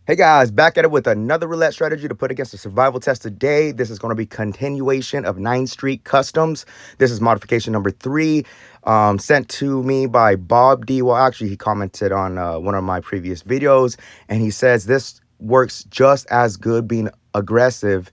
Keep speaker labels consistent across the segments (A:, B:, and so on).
A: Hey guys, back at it with another roulette strategy to put against the survival test today. This is going to be continuation of 9th Street Customs. This is modification number 3, sent to me by Bob D. Well, actually, he commented on one of my previous videos, and he says this works just as good being aggressive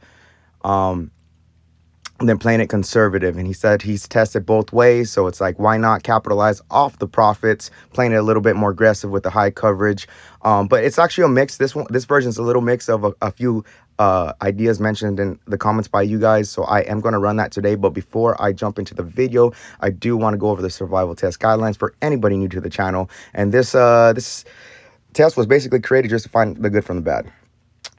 A: than playing it conservative. And he said he's tested both ways, so it's like, why not capitalize off the profits, playing it a little bit more aggressive with the high coverage. But it's actually a mix. This version is a little mix of a few ideas mentioned in the comments by you guys, so I am going to run that today. But before I jump into the video, I do want to go over the survival test guidelines for anybody new to the channel. And this test was basically created just to find the good from the bad.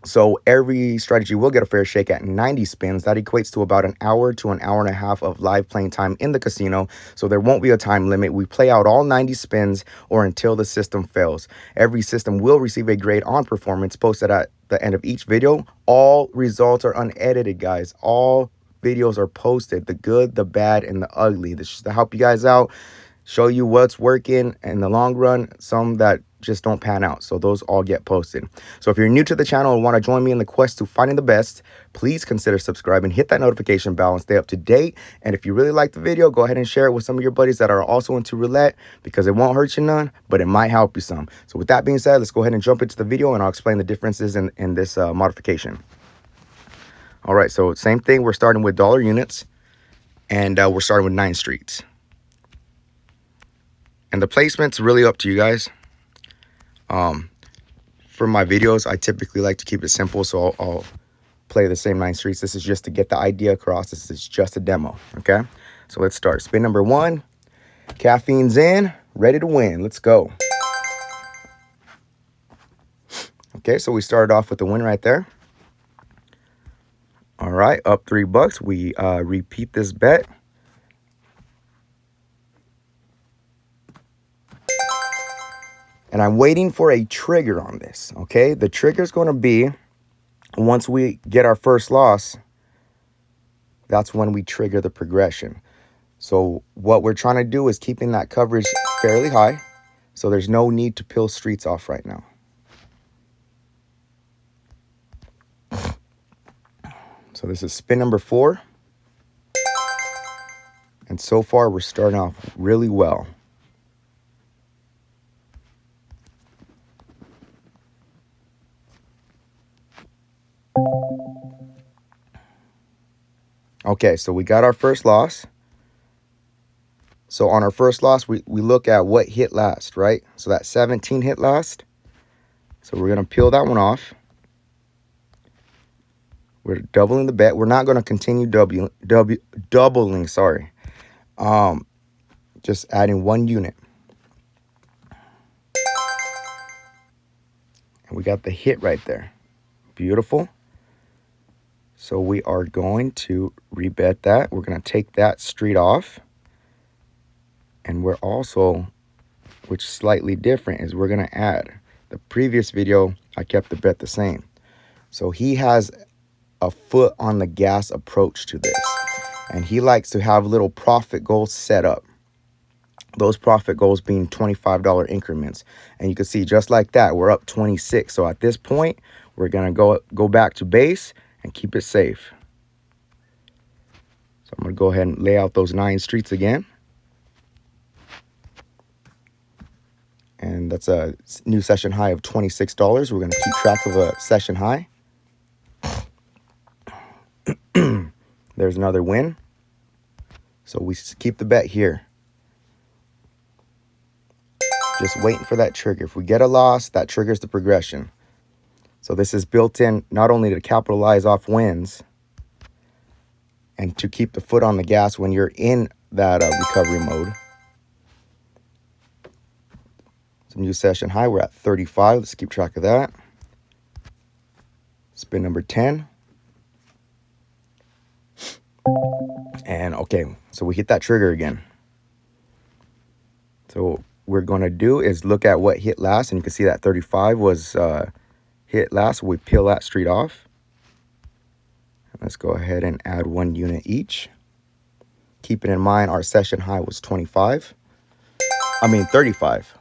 A: So every strategy will get a fair shake at 90 spins. That equates to about an hour to an hour and a half of live playing time in the casino. So there won't be a time limit. We play out all 90 spins or until the system fails. Every system will receive a grade on performance posted at the end of each video. All results are unedited, guys. All videos are posted, the good, the bad, and the ugly. This is to help you guys out, show you what's working in the long run, some that just don't pan out. So those all get posted. So if you're new to the channel and want to join me in the quest to finding the best, please consider subscribing, hit that notification bell and stay up to date. And if you really like the video, go ahead and share it with some of your buddies that are also into roulette, because it won't hurt you none, but it might help you some. So with that being said, let's go ahead and jump into the video and I'll explain the differences in this modification. All right, so same thing. We're starting with dollar units and we're starting with 9 streets. And the placement's really up to you guys. For my videos, I typically like to keep it simple, so I'll play the same 9 streets. This is just to get the idea across. This is just a demo, okay? So let's start. Spin number 1. Caffeine's in, ready to win. Let's go. Okay, so we started off with the win right there. All right, up $3. We repeat this bet. And I'm waiting for a trigger on this, okay? The trigger is going to be once we get our first loss, that's when we trigger the progression. So what we're trying to do is keeping that coverage fairly high, so there's no need to peel streets off right now. So this is spin number 4. And so far, we're starting off really well. Okay, so we got our first loss. So on our first loss, we look at what hit last, right? So that 17 hit last. So we're going to peel that one off. We're doubling the bet. We're not going to continue doubling, sorry. Just adding 1 unit. And we got the hit right there. Beautiful. So we are going to rebet that. We're going to take that street off. And we're also, which is slightly different, is we're going to add. The previous video, I kept the bet the same. So he has a foot on the gas approach to this. And he likes to have little profit goals set up. Those profit goals being $25 increments. And you can see just like that, we're up 26. So at this point, we're going to go back to base and keep it safe. So I'm going to go ahead and lay out those 9 streets again. And that's a new session high of $26. We're going to keep track of a session high. There's another win. So we keep the bet here. Just waiting for that trigger. If we get a loss, that triggers the progression. So this is built in not only to capitalize off wins and to keep the foot on the gas when you're in that recovery mode. Some new session high. We're at 35. Let's keep track of that. Spin number 10. And okay, so we hit that trigger again. So what we're going to do is look at what hit last. And you can see that 35 was hit last. So we peel that street off. And let's go ahead and add 1 unit each. Keeping in mind our session high was 35. 35.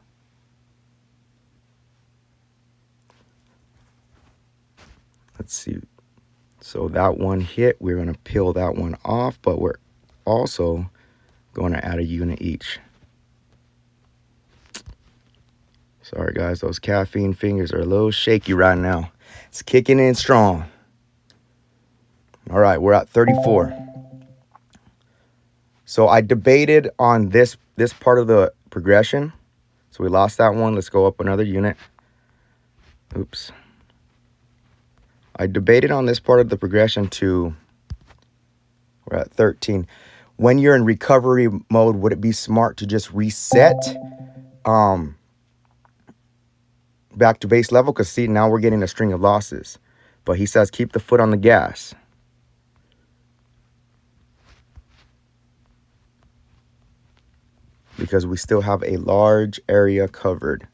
A: Let's see. So that one hit, we're going to peel that one off, but we're also going to add a unit each. Sorry guys, those caffeine fingers are a little shaky right now. It's kicking in strong. All right, we're at 34. So I debated on this part of the progression. So we lost that one. Let's go up another unit. Oops. I debated on this part of the progression to, we're at 13. When you're in recovery mode, would it be smart to just reset back to base level? Because see, now we're getting a string of losses. But he says keep the foot on the gas. Because we still have a large area covered.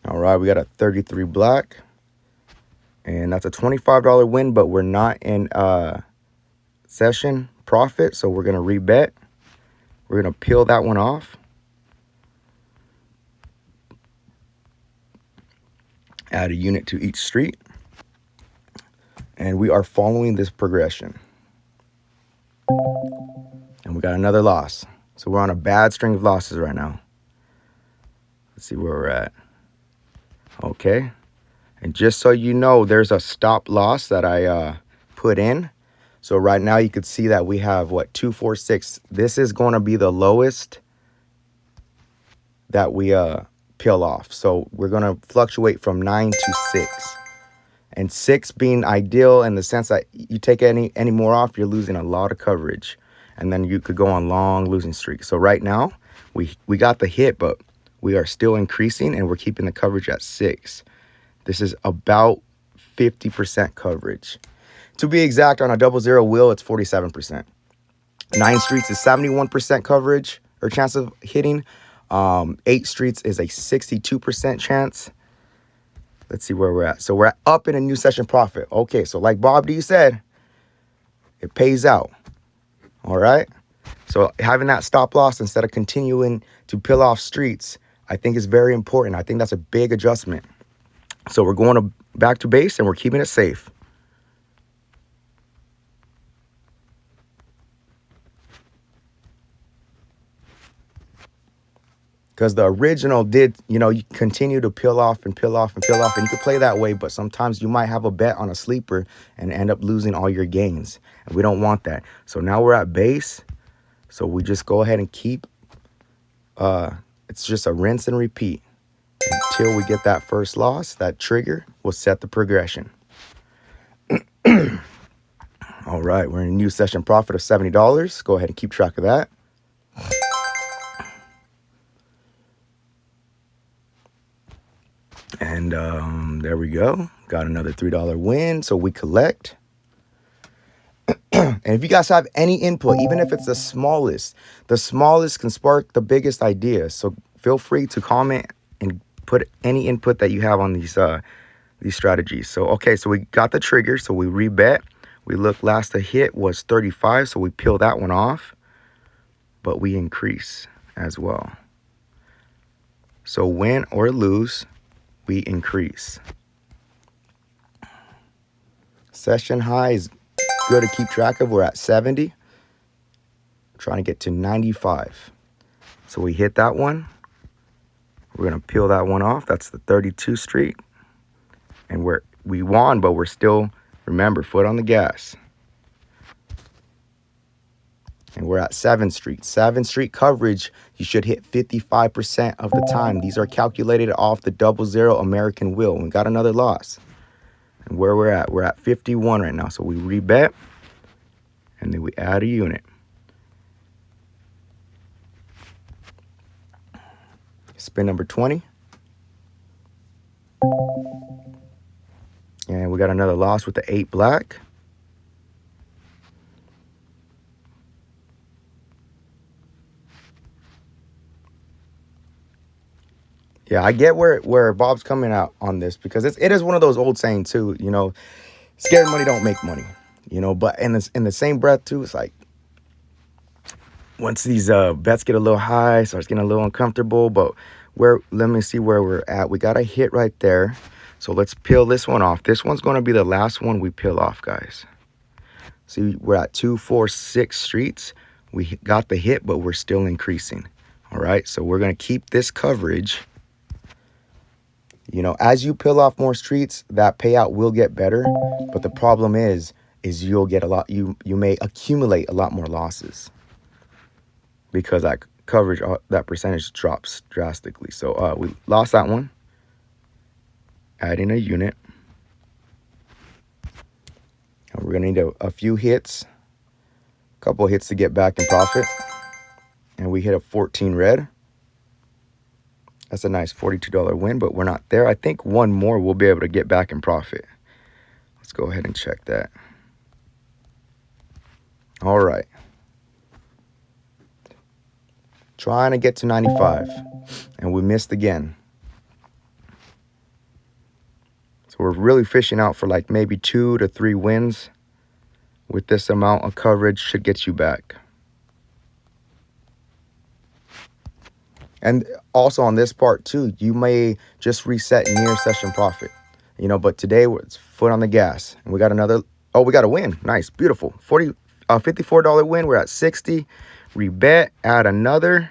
A: All right, we got a 33 black. And that's a $25 win, but we're not in session profit. So we're going to rebet. We're going to peel that one off. Add a unit to each street. And we are following this progression. And we got another loss. So we're on a bad string of losses right now. Let's see where we're at. Okay. And just so you know, there's a stop loss that I put in. So right now you could see that we have, what, 246. This is going to be the lowest that we peel off. So we're going to fluctuate from 9 to 6. And 6 being ideal in the sense that you take any more off, you're losing a lot of coverage. And then you could go on long losing streaks. So right now, we got the hit, but we are still increasing and we're keeping the coverage at 6. This is about 50% coverage. To be exact, on a 00 wheel, it's 47%. 9 streets is 71% coverage or chance of hitting. 8 streets is a 62% chance. Let's see where we're at. So we're up in a new session profit. Okay, so like Bob D said, it pays out. All right. So having that stop loss instead of continuing to peel off streets, I think is very important. I think that's a big adjustment. So we're going back to base and we're keeping it safe. Because the original did, you continue to peel off and peel off and peel off. And you could play that way, but sometimes you might have a bet on a sleeper and end up losing all your gains. And we don't want that. So now we're at base. So we just go ahead and keep, it's just a rinse and repeat. Until we get that first loss, that trigger will set the progression. All right, we're in a new session profit of $70. Go ahead and keep track of that. And there we go. Got another $3 win. So we collect. And if you guys have any input, even if it's the smallest can spark the biggest ideas. So feel free to comment and put any input that you have on these strategies. So, okay, so we got the trigger. So we rebet. We look, last hit was 35. So we peel that one off. But we increase as well. So win or lose, we increase. Session high is good to keep track of. We're at 70. Trying to get to 95. So we hit that one. We're going to peel that one off. That's the 32th Street. And we won, but we're still, remember, foot on the gas. And we're at 7th Street. 7th Street coverage, you should hit 55% of the time. These are calculated off the 00 American wheel. We got another loss. And where we're at 51 right now. So we rebet. And then we add a unit. Spin number 20. And we got another loss with the 8 black. Yeah, I get where Bob's coming out on this, because it is one of those old sayings too, scared money don't make money, but in the same breath too, it's like once these bets get a little high, starts getting a little uncomfortable, but let me see where we're at. We got a hit right there. So let's peel this one off. This one's going to be the last one we peel off, guys. See, we're at 246 streets. We got the hit, but we're still increasing. All right, so we're going to keep this coverage. You know, as you peel off more streets, that payout will get better. But the problem is you'll get a lot, you may accumulate a lot more losses because that coverage, that percentage drops drastically. So we lost that one. Adding a unit. And we're going to need a few hits, a couple of hits to get back in profit. And we hit a 14 red. That's a nice $42 win, but we're not there. I think one more we'll be able to get back in profit. Let's go ahead and check that. All right. Trying to get to 95, and we missed again. So we're really fishing out for like maybe 2 to 3 wins. With this amount of coverage should get you back. And also on this part too, you may just reset near session profit, you know, but today it's foot on the gas and we got another, oh, we got a win. Nice, beautiful. $54 win. We're at 60. Rebet, add another.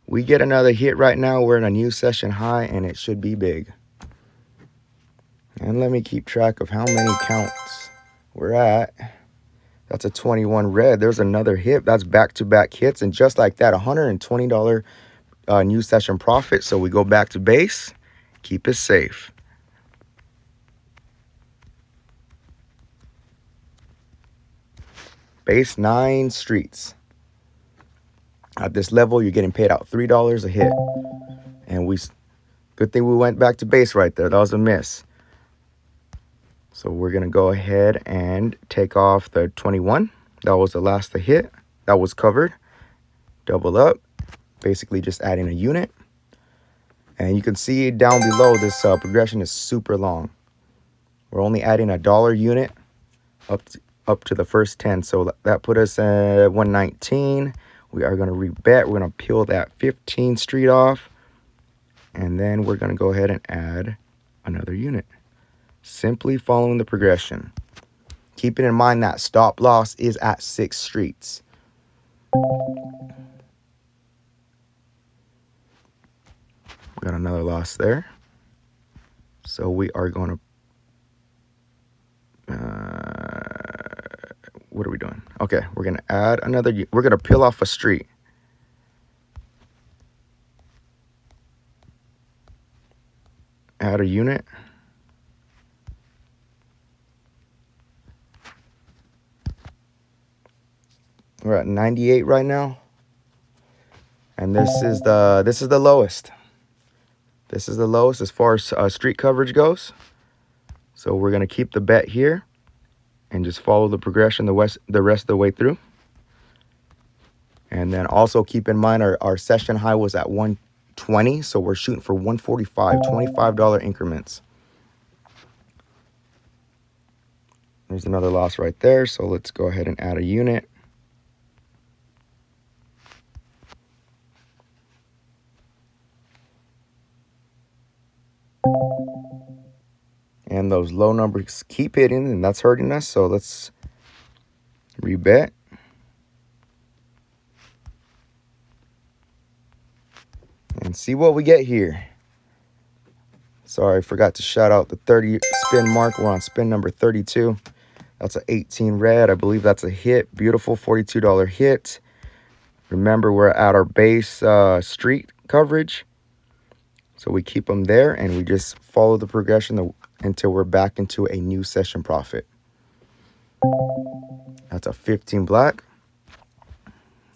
A: We get another hit right now. We're in a new session high and it should be big. And let me keep track of how many counts we're at. That's a 21 red. There's another hit. That's back-to-back hits. And just like that, $120 new session profit. So we go back to base, keep it safe. Base 9 streets. At this level, you're getting paid out $3 a hit. And good thing we went back to base right there. That was a miss. So we're going to go ahead and take off the 21. That was the last hit. That was covered. Double up. Basically just adding a unit. And you can see down below this progression is super long. We're only adding a dollar unit up to the first 10. So that put us at 119. We are going to rebet. We're going to peel that 15 street off. And then we're going to go ahead and add another unit. Simply following the progression. Keeping in mind that stop loss is at 6 streets. We got another loss there. So we are going to... what are we doing? Okay, we're going to add another... We're going to peel off a street. Add a unit. We're at 98 right now. And this is the lowest. This is the lowest as far as street coverage goes. So we're going to keep the bet here and just follow the progression the rest of the way through. And then also keep in mind our session high was at 120. So we're shooting for 145, $25 increments. There's another loss right there. So let's go ahead and add a unit. And those low numbers keep hitting, and that's hurting us. So let's rebet. And see what we get here. Sorry, I forgot to shout out the 30 spin mark. We're on spin number 32. That's an 18 red. I believe that's a hit. Beautiful $42 hit. Remember, we're at our base street coverage. So we keep them there, and we just follow the progression until we're back into a new session profit. That's a 15 black.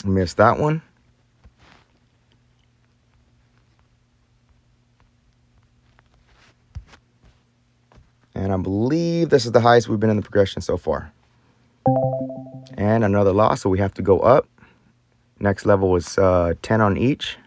A: Missed that one. And I believe this is the highest we've been in the progression so far. And another loss, so we have to go up. Next level was 10 on each.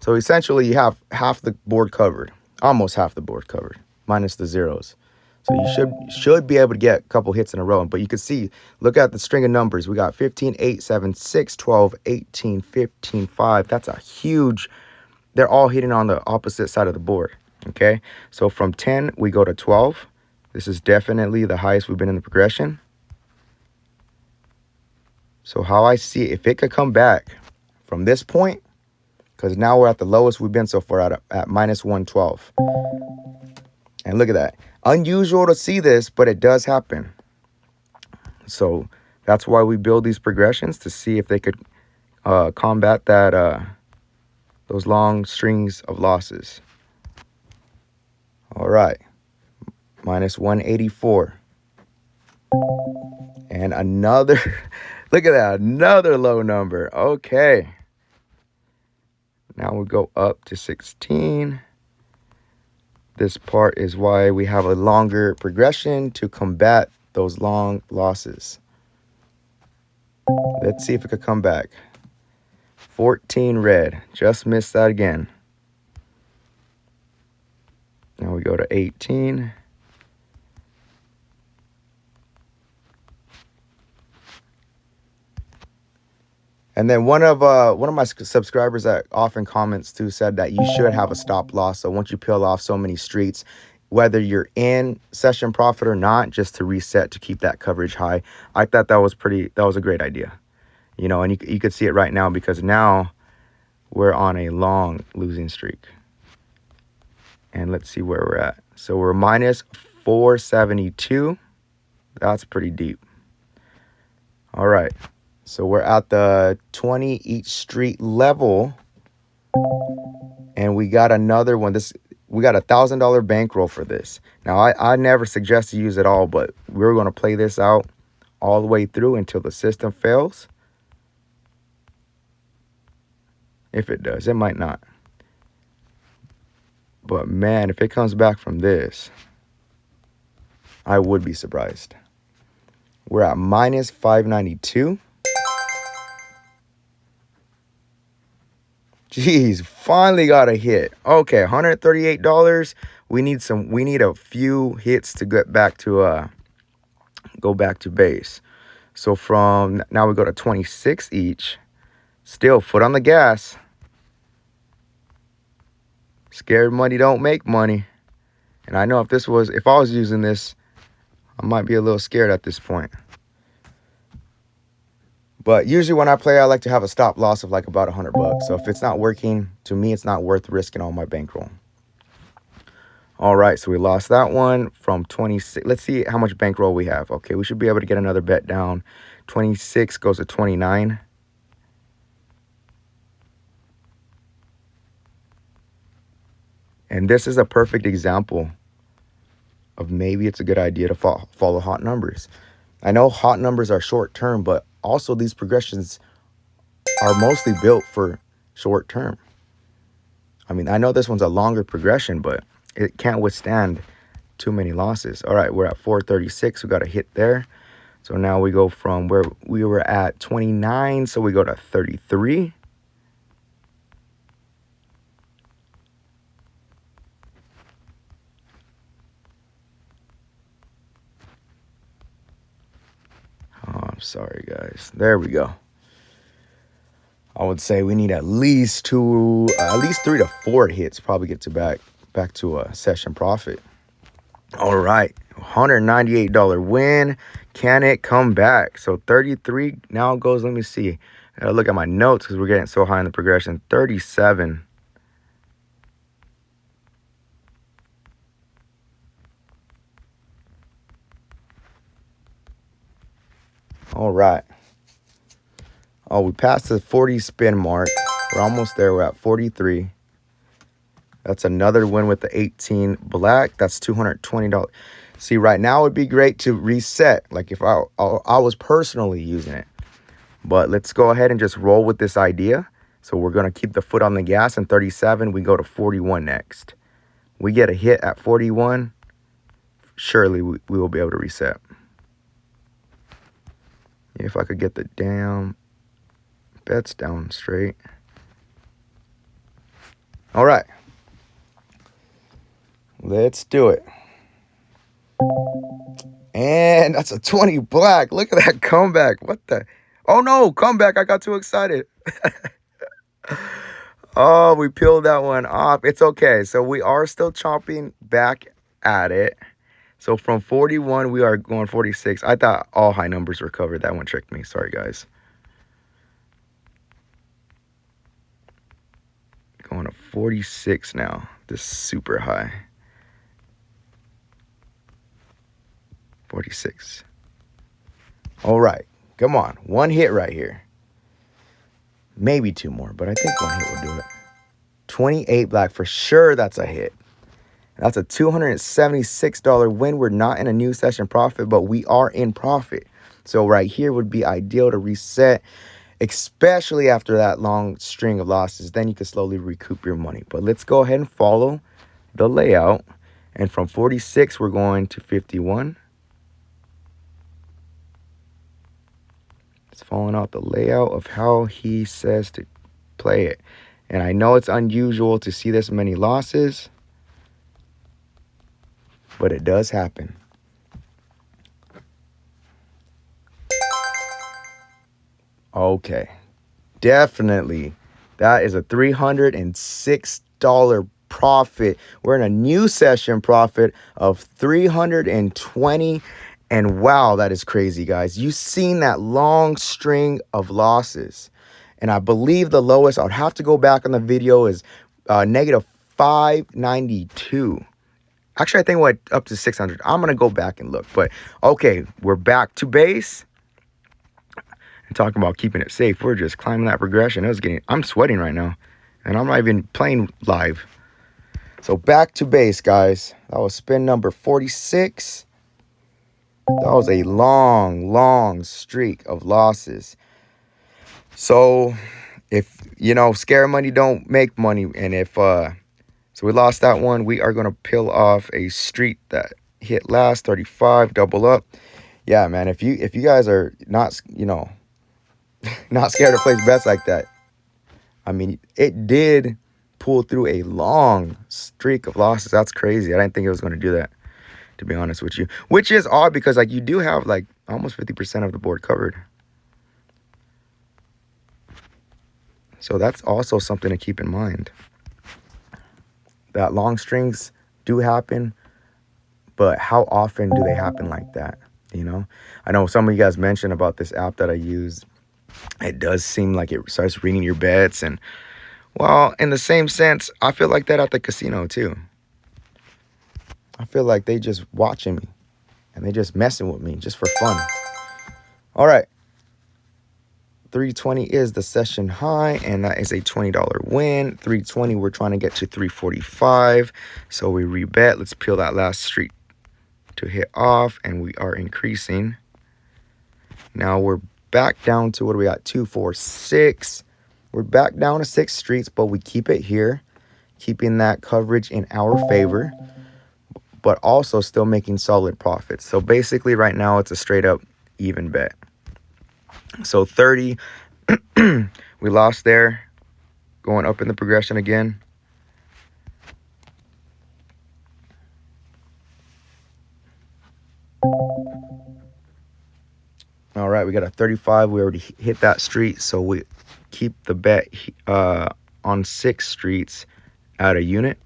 A: So essentially you have half the board covered, almost half the board covered, minus the zeros. So you should be able to get a couple hits in a row. But you can see, look at the string of numbers. We got 15, 8, 7, 6, 12, 18, 15, 5. That's a huge, they're all hitting on the opposite side of the board. Okay, so from 10, we go to 12. This is definitely the highest we've been in the progression. So how I see it, if it could come back from this point, because now we're at the lowest we've been so far at minus 112. And look at that. Unusual to see this, but it does happen. So that's why we build these progressions, to see if they could combat that those long strings of losses. All right. Minus 184. And another, look at that, another low number. Okay. Now we go up to 16. This part is why we have a longer progression, to combat those long losses. Let's see if it could come back. 14 red. Just missed that again. Now we go to 18. And then one of my subscribers that often comments too said that you should have a stop loss. So once you peel off so many streets, whether you're in session profit or not, just to reset to keep that coverage high. I thought that was a great idea. You know, and you could see it right now, because now we're on a long losing streak. And let's see where we're at. So we're minus 472. That's pretty deep. All right. So we're at the 20 each street level. And we got another one. We got $1,000 bankroll for this. Now, I never suggest to use it all, but we're going to play this out all the way through until the system fails. If it does, it might not. But man, if it comes back from this, I would be surprised. We're at minus 592. Jeez, finally got a hit. Okay, $138. We need a few hits to get back to go back to base. So from now we go to 26 each. Still foot on the gas. Scared money don't make money. And I know if I was using this, I might be a little scared at this point. But usually when I play, I like to have a stop loss of like about $100. So if it's not working, to me, it's not worth risking all my bankroll. All right, so we lost that one from 26. Let's see how much bankroll we have. Okay, we should be able to get another bet down. 26 goes to 29. And this is a perfect example of maybe it's a good idea to follow hot numbers. I know hot numbers are short term, but also these progressions are mostly built for short term. I mean, I know this one's a longer progression, but it can't withstand too many losses. All right, we're at 436. We got a hit there. So now we go from where we were at 29, so we go to 33. Oh, I'm sorry, guys. There we go. I would say we need at least 3 to 4 hits, probably get to back to a session profit. All right, $198 win. Can it come back? So 33 now goes, let me see. I gotta look at my notes because we're getting so high in the progression. 37. All right. Oh, we passed the 40 spin mark. We're almost there. We're at 43. That's another win with the 18 black. That's $220. See, right now would be great to reset, like if I was personally using it. But let's go ahead and just roll with this idea. So we're going to keep the foot on the gas in 37. We go to 41 next. We get a hit at 41. Surely we will be able to reset. If I could get the damn bets down straight. All right. Let's do it. And that's a 20 black. Look at that comeback. What the? Oh no, comeback. I got too excited. Oh, we peeled that one off. It's okay. So we are still chopping back at it. So from 41, we are going 46. I thought all high numbers were covered. That one tricked me. Sorry, guys. Going to 46 now. This is super high. 46. All right. Come on. One hit right here. Maybe two more, but I think one hit will do it. 28 black. For sure, that's a hit. That's a $276 win. We're not in a new session profit, but we are in profit. So right here would be ideal to reset, especially after that long string of losses. Then you can slowly recoup your money. But let's go ahead and follow the layout. And from 46, we're going to 51. It's following out the layout of how he says to play it. And I know it's unusual to see this many losses, but it does happen. Okay, definitely. That is a $306 profit. We're in a new session profit of 320. And wow, that is crazy, guys. You've seen that long string of losses. And I believe the lowest, I'd have to go back on the video, is negative 592. Actually, I think it went up to 600. I'm going to go back and look. But, okay, we're back to base. And talking about keeping it safe, we're just climbing that progression. I'm sweating right now. And I'm not even playing live. So, back to base, guys. That was spin number 46. That was a long, long streak of losses. So, if, scare money don't make money. And if, so we lost that one. We are going to peel off a streak that hit last, 35, double up. Yeah, man, if you guys are not, not scared to place bets like that. I mean, it did pull through a long streak of losses. That's crazy. I didn't think it was going to do that, to be honest with you. Which is odd because, you do have, almost 50% of the board covered. So that's also something to keep in mind. That long strings do happen, but how often do they happen like that? I know some of you guys mentioned about this app that I use. It does seem like it starts reading your bets. And, well, in the same sense, I feel like that at the casino, too. I feel like they just watching me. And they just messing with me just for fun. All right. 320 is the session high, and that is a $20 win. 320, we're trying to get to 345. So we rebet. Let's peel that last streak to hit off, and we are increasing. Now we're back down to, what do we got? 246. We're back down to 6 streets, but we keep it here, keeping that coverage in our favor, but also still making solid profits. So basically right now it's a straight up even bet. So 30, we lost there, going up in the progression again. All right, we got a 35. We already hit that street, so we keep the bet on 6 streets at a unit.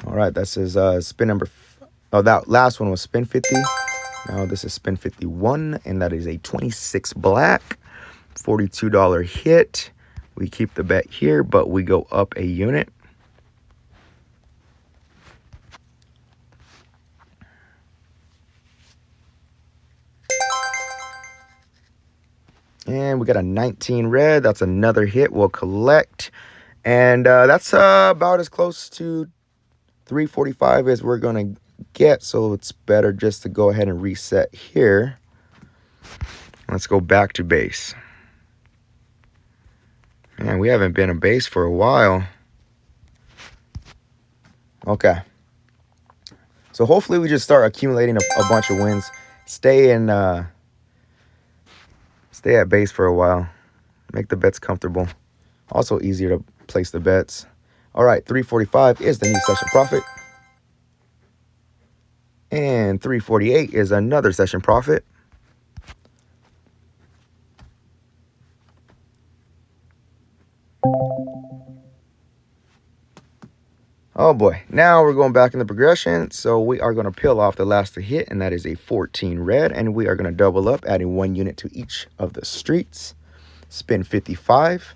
A: All right, this is spin number. That last one was spin 50. Now this is spin 51, and that is a 26 black, $42 hit. We keep the bet here, but we go up a unit. And we got a 19 red. That's another hit. We'll collect. And that's about as close to 345 as we're going to get. So it's better just to go ahead and reset here. Let's go back to base. Man, we haven't been a base for a while. Okay. So hopefully we just start accumulating a bunch of wins. Stay at base for a while. Make the bets comfortable. Also easier to place the bets. All right, 345 is the new session profit. And 348 is another session profit. Oh boy, now we're going back in the progression. So we are going to peel off the last to hit, and that is a 14 red. And we are going to double up, adding 1 unit to each of the streets. Spin 55.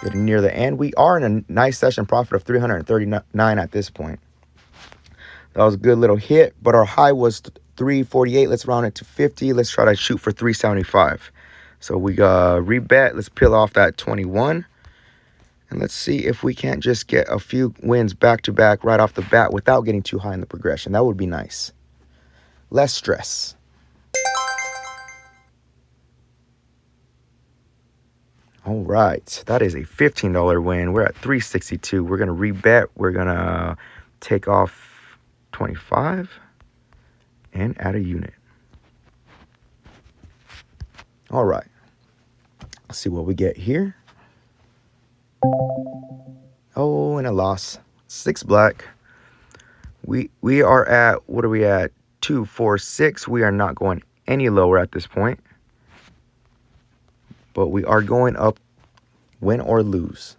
A: Getting near the end. We are in a nice session profit of 339 at this point. That was a good little hit, but our high was 348. Let's round it to 50. Let's try to shoot for 375. So we rebet. Let's peel off that 21. And let's see if we can't just get a few wins back to back right off the bat without getting too high in the progression. That would be nice. Less stress. All right, that is a $15 win. We're at 362. We're going to rebet. We're going to take off 25 and add a unit. All right, let's see what we get here. Oh, and a loss. 6 black. We are at, what are we at? 246. We are not going any lower at this point. But we are going up, win or lose.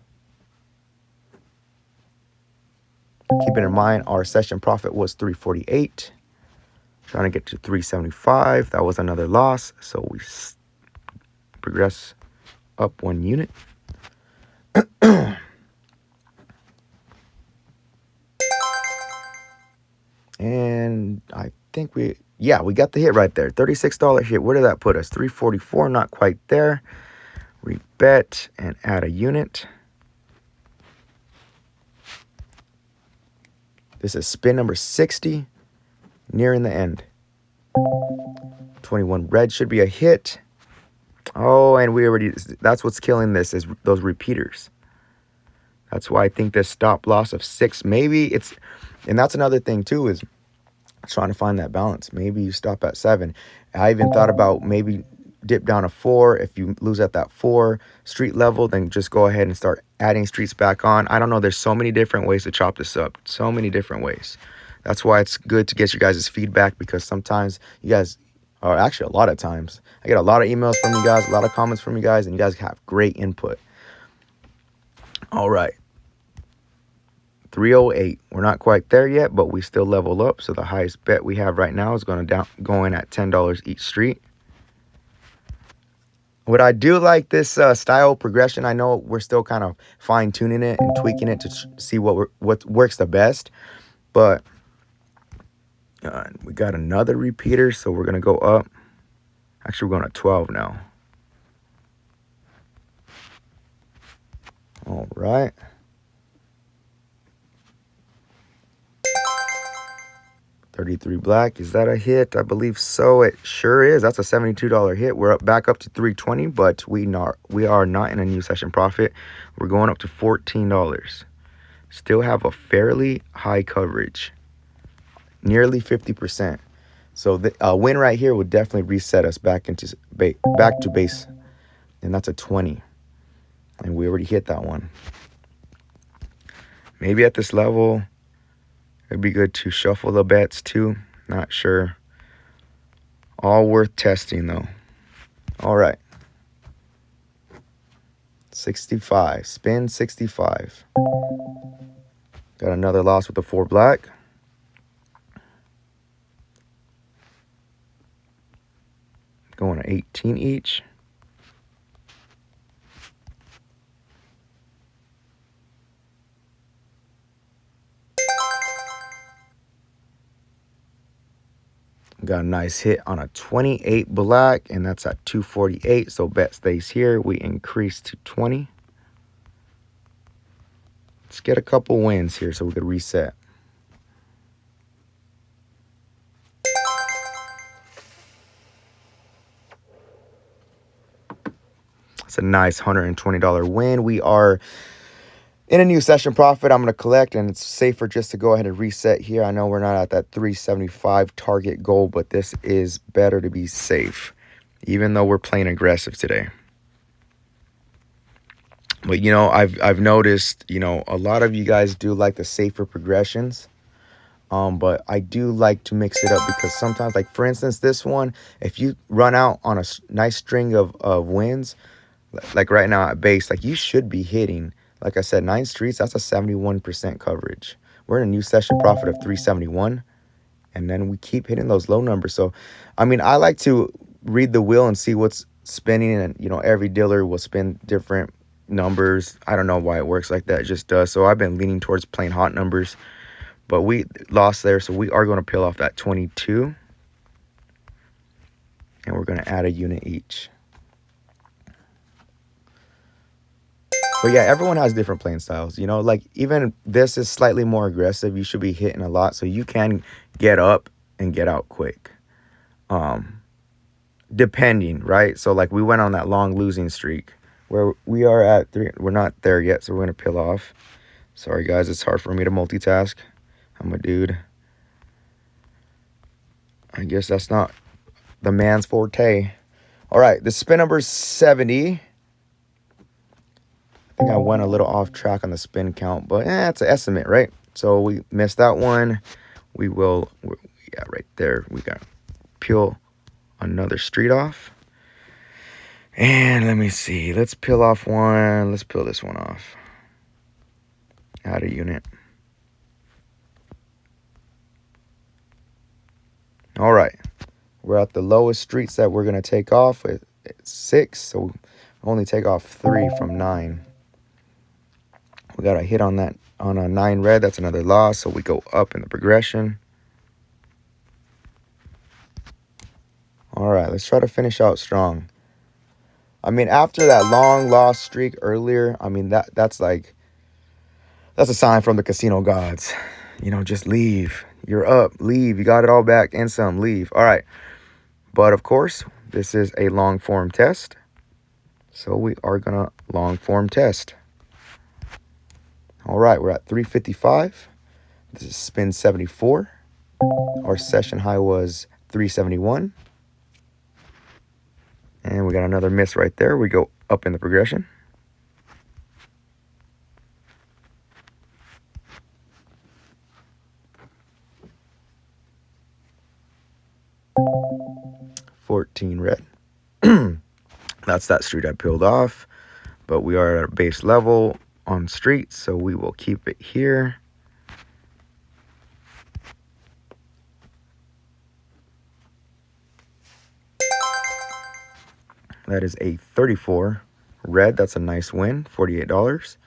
A: Keeping in mind, our session profit was 348. Trying to get to 375. That was another loss. So we progress up 1 unit. And I think we got the hit right there. $36 hit. Where did that put us? 344, not quite there. Rebet and add a unit. This is spin number 60, nearing the end. 21 red should be a hit. Oh, and that's what's killing this, is those repeaters. That's why I think this stop loss of 6, maybe it's, and that's another thing too, is trying to find that balance. Maybe you stop at 7. I even thought about maybe dip down to 4. If you lose at that 4 street level, then just go ahead and start adding streets back on. I don't know. There's so many different ways to chop this up. So many different ways. That's why it's good to get your guys' feedback, because sometimes you guys, or actually a lot of times, I get a lot of emails from you guys, a lot of comments from you guys, and you guys have great input. All right. 308. We're not quite there yet, but we still level up. So the highest bet we have right now is going in at $10 each street. What I do like this style progression, I know we're still kind of fine tuning it and tweaking it to see what works the best, but we got another repeater, so we're gonna go up. Actually, we're going to 12 now. All right. $33 black. Is that a hit? I believe so. It sure is. That's a $72 hit. We're back up to 320, but we are not in a new session profit. We're going up to $14. Still have a fairly high coverage, nearly 50%. So the win right here would definitely reset us back to base, and that's a 20. And we already hit that one. Maybe at this level, it'd be good to shuffle the bets too. Not sure. All worth testing though. All right. 65. Spin 65. Got another loss with the 4 black. Going to 18 each. Got a nice hit on a 28 black, and that's at 248. So bet stays here. We increase to 20. Let's get a couple wins here so we could reset. It's a nice $120 win. We are in a new session profit. I'm going to collect, and it's safer just to go ahead and reset here. I know we're not at that 375 target goal, but this is better to be safe, even though we're playing aggressive today. But, you know, I've noticed, you know, a lot of you guys do like the safer progressions. But I do like to mix it up because sometimes, like for instance, this one, if you run out on a nice string of wins, like right now at base, like you should be hitting, like I said, 9 streets, that's a 71% coverage. We're in a new session profit of 371, and then we keep hitting those low numbers. So, I mean, I like to read the wheel and see what's spinning, and, you know, every dealer will spin different numbers. I don't know why it works like that. It just does. So I've been leaning towards plain hot numbers, but we lost there. So we are going to peel off that 22, and we're going to add a unit each. But yeah, everyone has different playing styles. You know, like even this is slightly more aggressive. You should be hitting a lot so you can get up and get out quick. Depending, right? So like we went on that long losing streak where we are at 3. We're not there yet, so we're going to peel off. Sorry, guys. It's hard for me to multitask. I'm a dude. I guess that's not the man's forte. All right, the spin number is 70. I think I went a little off track on the spin count, but it's an estimate, right? So we missed that one. We will, yeah, right there. We got to peel another street off. And let me see. Let's peel off one. Let's peel this one off. Add a unit. All right. We're at the lowest streets that we're going to take off. It's 6, so we only take off 3 from 9. We got a hit on that on a 9 red. That's another loss, so we go up in the progression. All right, let's try to finish out strong. I mean, after that long loss streak earlier, I mean, that's a sign from the casino gods. You know, just leave. You're up. Leave. You got it all back and some. Leave. All right. But, of course, this is a long form test. So we are going to long form test. All right, we're at 355. This is spin 74. Our session high was 371. And we got another miss right there. We go up in the progression. $14 red. That's that street I peeled off. But we are at our base level on street, so we will keep it here. That is a 34 red. That's a nice win, $48.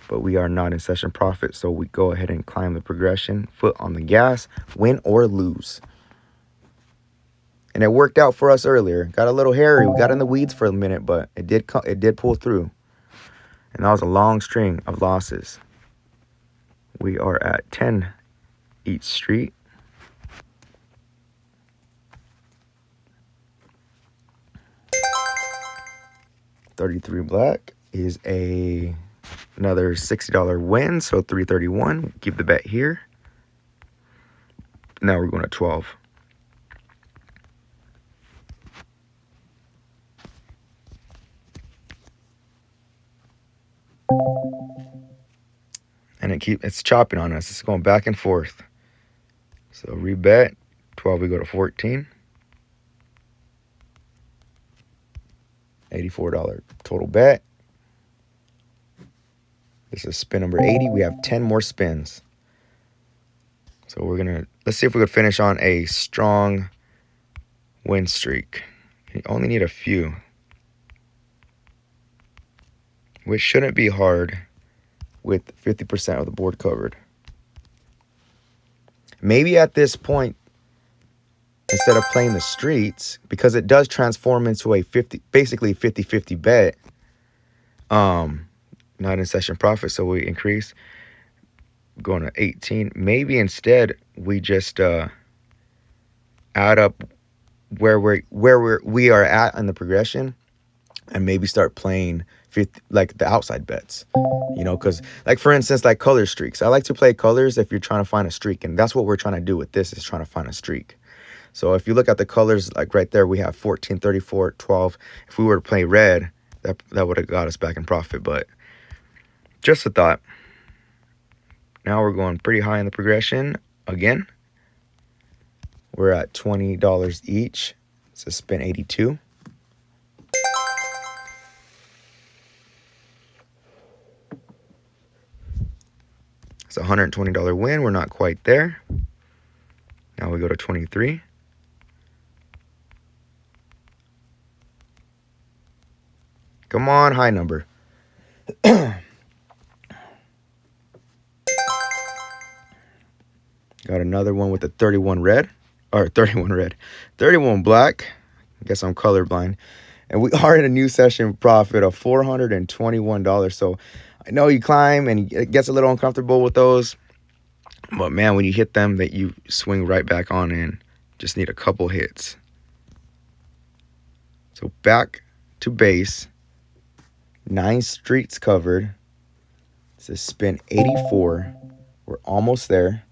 A: But we are not in session profit, so we go ahead and climb the progression, foot on the gas, win or lose. And it worked out for us earlier. Got a little hairy. We got in the weeds for a minute, but it did pull through. And that was a long string of losses. We are at 10 each street. $33 black is another $60 win, so $331. Keep the bet here. Now we're going to 12. And it's chopping on us. It's going back and forth. So rebet. 12, we go to 14. $84 total bet. This is spin number 80. We have 10 more spins. So let's see if we could finish on a strong win streak. You only need a few, which shouldn't be hard with 50% of the board covered. Maybe at this point, instead of playing the streets, because it does transform into a basically 50-50 bet, not in session profit, so we increase, going to 18. Maybe instead we just add up where we are at in the progression, and maybe start playing 50, like the outside bets, you know, because like for instance, like color streaks. I like to play colors if you're trying to find a streak, and that's what we're trying to do with this, is trying to find a streak. So if you look at the colors, like right there, we have 14, 34, 12. If we were to play red, that would have got us back in profit. But just a thought. Now we're going pretty high in the progression. again. We're at $20 each. So spin 82. It's a $120 win. We're not quite there. Now we go to 23. Come on, high number. Got another one with a 31 red. Or 31 red. 31 black. I guess I'm colorblind. And we are in a new session profit of $421. So I know you climb and it gets a little uncomfortable with those. But man, when you hit them, that you swing right back on in. Just need a couple hits. So back to base. 9 streets covered. It's a spin 84. We're almost there.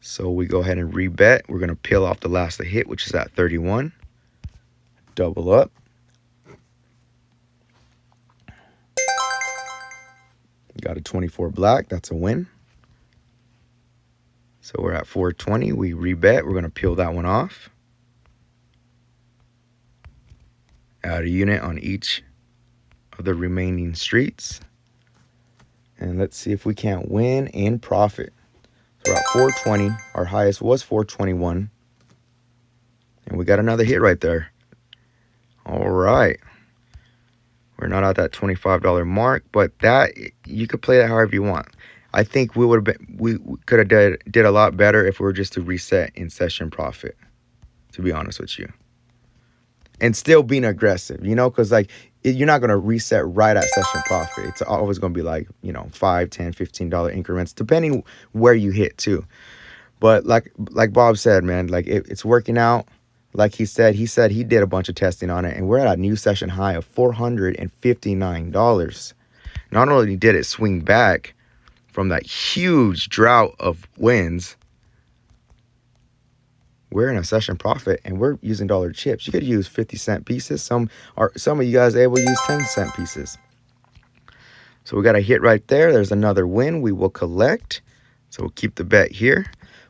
A: So we go ahead and rebet. We're going to peel off the last hit, which is at 31. Double up. Got a 24 black. That's a win. So we're at 420. We rebet. We're going to peel that one off. Add a unit on each of the remaining streets. And let's see if we can't win and profit. So we're at 420. Our highest was 421. And we got another hit right there. All right. We're not at that $25 mark, but that you could play that however you want. I think we could have did a lot better if we were just to reset in session profit, to be honest with you. And still being aggressive, you know, because like you're not going to reset right at session profit. It's always going to be like, you know, $5, $10, $15 increments, depending where you hit too. But like Bob said, man, like it's working out. Like he said he did a bunch of testing on it, and we're at a new session high of $459. Not only did it swing back from that huge drought of wins, we're in a session profit, and we're using dollar chips. You could use 50-cent pieces. Some of you guys able to use 10-cent pieces. So we got a hit right there. There's another win we will collect. So we'll keep the bet here,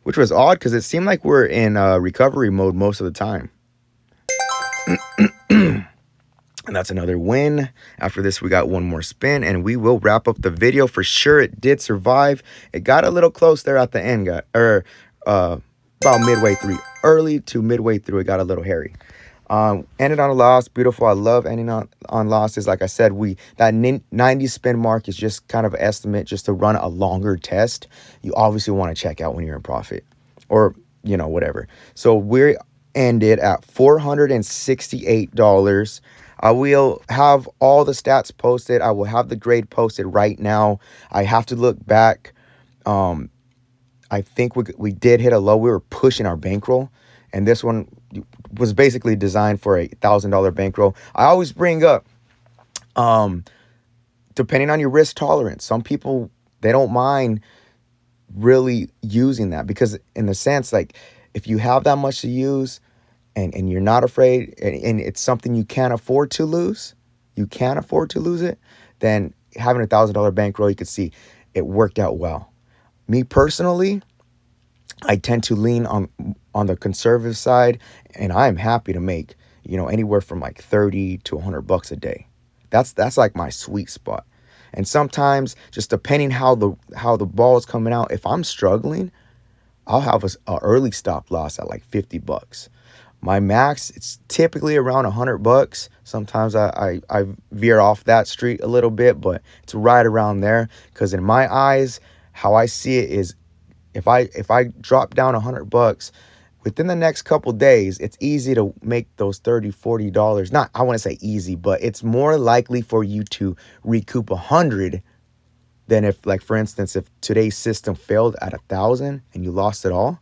A: which was odd because it seemed like we're in recovery mode most of the time. And that's another win. After this, we got one more spin, and we will wrap up the video. For sure, it did survive. It got a little close there at the end, about midway through. Early to midway through, it got a little hairy. Ended on a loss. Beautiful. I love ending on losses. Like I said, that 90 spin mark is just kind of an estimate just to run a longer test. You obviously want to check out when you're in profit, or, you know, whatever. So we ended at $468. I will have all the stats posted. I will have the grade posted right now. I have to look back. I think we did hit a low. We were pushing our bankroll, and this one was basically designed for a $1,000 bankroll. I always bring up, depending on your risk tolerance, some people, they don't mind really using that, because in the sense, like, if you have that much to use and you're not afraid, and it's something you can't afford to lose, it, then having a $1,000 bankroll, you could see it worked out well. Me personally, I tend to lean on the conservative side, and I'm happy to make, you know, anywhere from like 30 to $100 a day. That's like my sweet spot. And sometimes, just depending how the ball is coming out, if I'm struggling, I'll have a early stop loss at like $50. My max, it's typically around $100. Sometimes I veer off that street a little bit, but it's right around there. Because in my eyes, how I see it is, if I drop down $100, within the next couple days, it's easy to make those $30, $40. Not, I want to say easy, but it's more likely for you to recoup $100 than if, like, for instance, if today's system failed at 1,000 and you lost it all,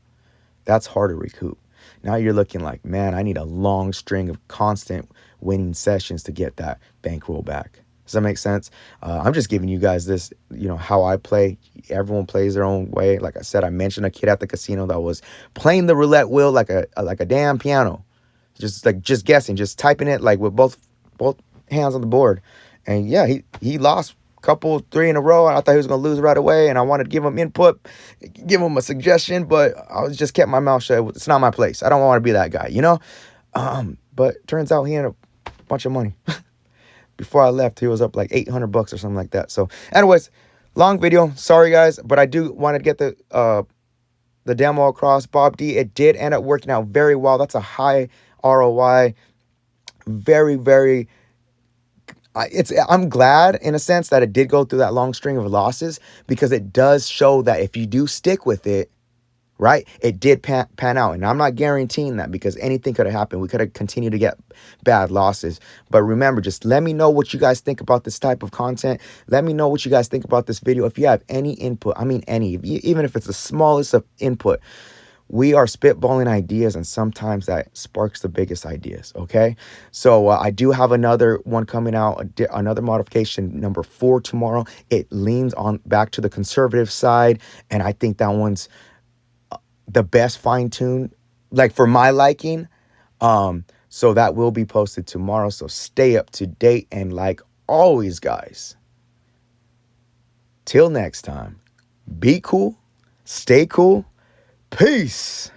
A: that's hard to recoup. Now you're looking like, man, I need a long string of constant winning sessions to get that bankroll back. Does that make sense? I'm just giving you guys this, you know, how I play. Everyone plays their own way. Like I said, I mentioned a kid at the casino that was playing the roulette wheel like a damn piano, just guessing, just typing it like with both hands on the board. And yeah, he lost three in a row, and I thought he was going to lose right away, and I wanted to give him input, give him a suggestion, but I was just kept my mouth shut. It's not my place. I don't want to be that guy, you know? But turns out he had a bunch of money. Before I left, he was up like $800 or something like that. So anyways, long video. Sorry, guys, but I do want to get the demo across. Bob D, it did end up working out very well. That's a high ROI. Very, very... I'm glad in a sense that it did go through that long string of losses, because it does show that if you do stick with it, right, it did pan out. And I'm not guaranteeing that, because anything could have happened. We could have continued to get bad losses. But remember, just let me know what you guys think about this type of content. Let me know what you guys think about this video. If you have any input, I mean any, even if it's the smallest of input, we are spitballing ideas, and sometimes that sparks the biggest ideas, okay? So I do have another one coming out, another modification, number 4 tomorrow. It leans on back to the conservative side, and I think that one's the best fine-tuned, like for my liking. So that will be posted tomorrow, so stay up to date. And like always, guys, till next time, be cool, stay cool. Peace.